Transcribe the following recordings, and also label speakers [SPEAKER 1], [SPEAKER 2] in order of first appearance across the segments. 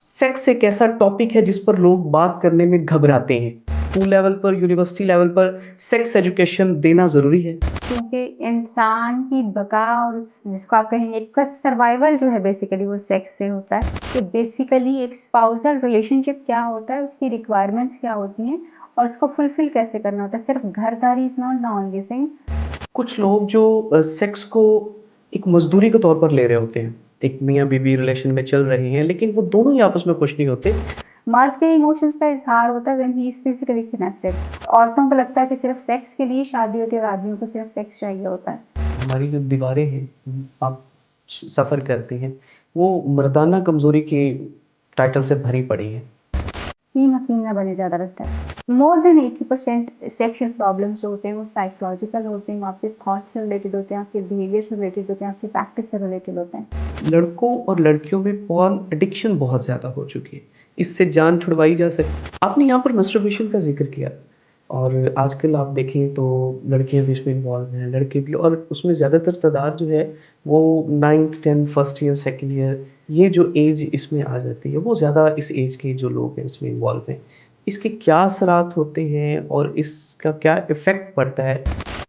[SPEAKER 1] Sex एक ऐसा topic है जिस पर लोग बात करने में घबराते हैं। स्कूल लेवल पर, यूनिवर्सिटी लेवल पर सेक्स एजुकेशन देना ज़रूरी है।
[SPEAKER 2] क्योंकि इंसान की बका और जिसको आप कहेंगे एक सर्वाइवल जो है बेसिकली वो सेक्स से होता है। कि बेसिकली एक स्पाउसल रिलेशनशिप क्या होता है, उसकी रिक्वायरमेंट्स क्या होती हैं और उसको फुलफिल कैसे करना होता है। सिर्फ घरदारी is not the only thing.
[SPEAKER 1] कुछ लोग जो सेक्स को एक मज़दूरी के तौर पर ले रहे होते हैं। एक मियाँ-बीवी रिलेशन में चल रहे हैं, लेकिन वो दोनों ही आपस में खुश नहीं होते।
[SPEAKER 2] मर्द के इमोशंस का इजहार होता है when he is physically connected. औरतों को लगता है कि सिर्फ सेक्स के लिए शादी होती है और आदमियों को सिर्फ सेक्स चाहिए होता है।
[SPEAKER 1] हमारी जो दीवारें हैं, आप सफ़र करते हैं, वो मर्दाना कमज़ोरी की टाइटल से भरी पड़ी हैं।
[SPEAKER 2] टीम हकीम ना बने ज़्यादा रहता है। मोर देन 80% सेक्शुअल प्रॉब्लम्स जो होते हैं वो साइकोलॉजिकल होते हैं, वो आपके थॉट से रिलेटेड होते हैं, आपके बिहेवियर से रिलेटेड होते हैं, आपकी प्रैक्टिस से रिलेटेड होते हैं।
[SPEAKER 1] लड़कों और लड़कियों में पॉर्न एडिक्शन बहुत ज़्यादा हो चुकी है। इससे जान छुड़वाई जा सकती। आपने यहाँ पर मस्टरबेशन का ज़िक्र किया और आजकल आप देखें तो लड़कियाँ भी इसमें इन्वॉल्व हैं, लड़के भी, और उसमें ज़्यादातर तादाद जो है वो 9th 10th first year second year, ये जो एज इसमें आ जाती है, वो ज़्यादा इस एज के जो लोग हैं इसमें इन्वॉल्व हैं। इसके क्या असरात होते हैं और इसका क्या इफ़ेक्ट पड़ता है?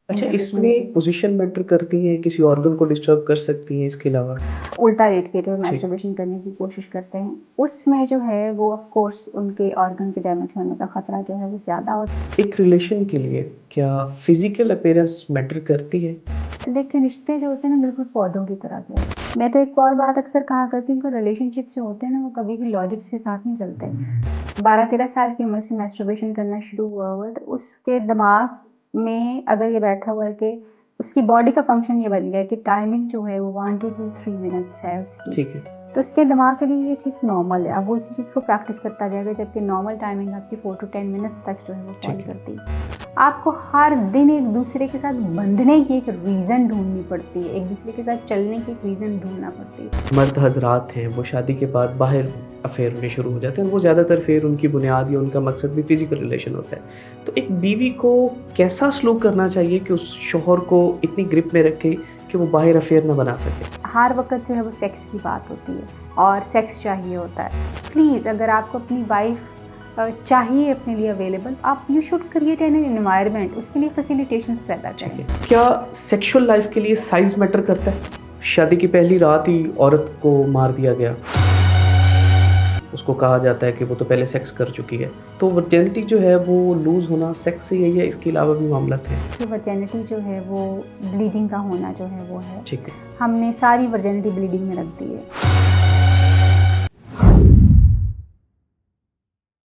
[SPEAKER 1] अच्छा, इसमें पोज़ीशन मैटर करती है, किसी ऑर्गन को डिस्टर्ब कर सकती हैं इसके अलावा?
[SPEAKER 2] उल्टा लेट के जो
[SPEAKER 1] ठीक।
[SPEAKER 2] मैस्टरबेशन करने की कोशिश करते हैं उसमें जो है वो ऑफ कोर्स उनके ऑर्गन के डैमेज होने का खतरा जो है वो ज़्यादा होता है।
[SPEAKER 1] एक रिलेशन के लिए क्या फिज़िकल अपीयरेंस मैटर करती है?
[SPEAKER 2] लेकिन रिश्ते जो होते हैं ना बिल्कुल पौधों की तरह के हैं। मैं तो एक और बात अक्सर कहा करती हूँ कि रिलेशनशिप जो होते हैं ना वो कभी भी लॉजिक्स के साथ नहीं चलते। 12-13 साल की उम्र से मैस्टरबेशन करना शुरू हुआ तो उसके दिमाग में अगर ये बैठा हुआ है कि उसकी बॉडी का फंक्शन ये बन गया है कि टाइमिंग जो है वो 1 to 3 मिनट्स है उसकी।
[SPEAKER 1] ठीक है।
[SPEAKER 2] तो उसके दिमाग के लिए ये चीज़ नॉर्मल है। अब वो इसी चीज़ को प्रैक्टिस करता जाएगा, जबकि नॉर्मल टाइमिंग आपकी 4 to 10 मिनट्स तक जो है वो फॉल
[SPEAKER 1] ठीक है।
[SPEAKER 2] करती है। आपको हर दिन एक दूसरे के साथ बंधने की एक रीज़न ढूँढनी पड़ती है, एक दूसरे के साथ चलने की एक रीज़न ढूँढना पड़ती है।
[SPEAKER 1] मर्द हज़रात हैं, वो शादी के बाद बाहर अफ़ेयर होने शुरू हो जाते हैं और वो ज़्यादातर फिर उनकी बुनियाद या उनका मकसद भी फ़िज़िकल रिलेशन होता है। तो एक बीवी को कैसा सलूक करना चाहिए कि उस शौहर को इतनी ग्रिप में रखे कि वो बाहर अफ़ेयर ना बना सके?
[SPEAKER 2] हर वक़्त जो है वो सेक्स की बात होती है और सेक्स चाहिए होता है। प्लीज़ अगर आपको अपनी वाइफ़ चाहिए अपने लिए अवेलेबल, आप you should create an environment, उसके लिए फैसिलिटेशंस पैदा
[SPEAKER 1] ठीक
[SPEAKER 2] करें।
[SPEAKER 1] है। क्या सेक्सुअल लाइफ़ के लिए साइज़ मैटर करता है? शादी की पहली रात ही औरत को मार दिया गया। उसको कहा जाता है कि वो तो पहले सेक्स कर चुकी है। तो वर्जिनिटी जो है वो लूज़ होना सेक्स से यही है, इसके अलावा भी मामला थे?
[SPEAKER 2] कि वर्जिनिटी जो है वो ब्लीडिंग का होना जो है वो है।
[SPEAKER 1] ठीक है।
[SPEAKER 2] हमने सारी वर्जिनिटी ब्लीडिंग में रख दी है।